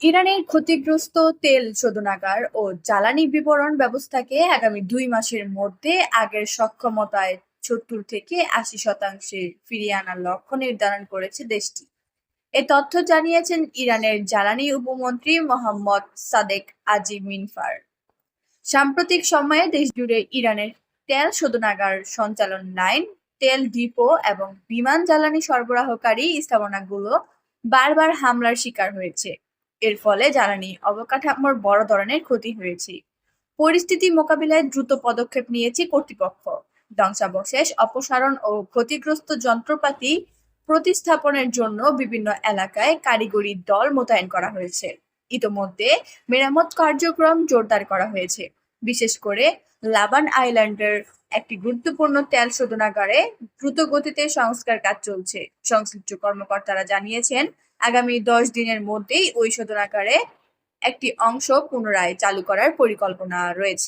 ইরানের ক্ষতিগ্রস্ত তেল শোধনাগার ও জ্বালানি বিতরণ ব্যবস্থাকে আগামী 2 মাসের মধ্যে আগের সক্ষমতায় 70 থেকে 80% ফিরিয়ে আনার লক্ষ্য নির্ধারণ করেছে দেশটি। এ তথ্য জানিয়েছেন ইরানের জ্বালানি উপমন্ত্রী মোহাম্মদ সাদেক আজিমিনফার। সাম্প্রতিক সময়ে দেশজুড়ে ইরানের তেল শোধনাগার, সঞ্চালন লাইন, তেল ডিপো এবং বিমান জ্বালানি সরবরাহকারী স্থাপনাগুলো বারবার হামলার শিকার হয়েছে। এর ফলে জ্বালানি অবকাঠামোর বড় ধরনের ক্ষতি হয়েছে। পরিস্থিতি মোকাবিলায় দ্রুত পদক্ষেপ নিয়েছে কর্তৃপক্ষ। ধ্বংসাবশেষ অপসারণ ও ক্ষতিগ্রস্ত যন্ত্রপাতি প্রতিস্থাপনের জন্য বিভিন্ন এলাকায় কারিগরি দল মোতায়েন করা হয়েছে। ইতোমধ্যে মেরামত কার্যক্রম জোরদার করা হয়েছে। বিশেষ করে লাবান আইল্যান্ডের একটি গুরুত্বপূর্ণ তেল শোধনাগারে দ্রুত গতিতে সংস্কার কাজ চলছে। সংশ্লিষ্ট কর্মকর্তারা জানিয়েছেন, আগামী 10 দিনের মধ্যেই ওই শোধনাগারে একটি অংশ পুনরায় চালু করার পরিকল্পনা রয়েছে।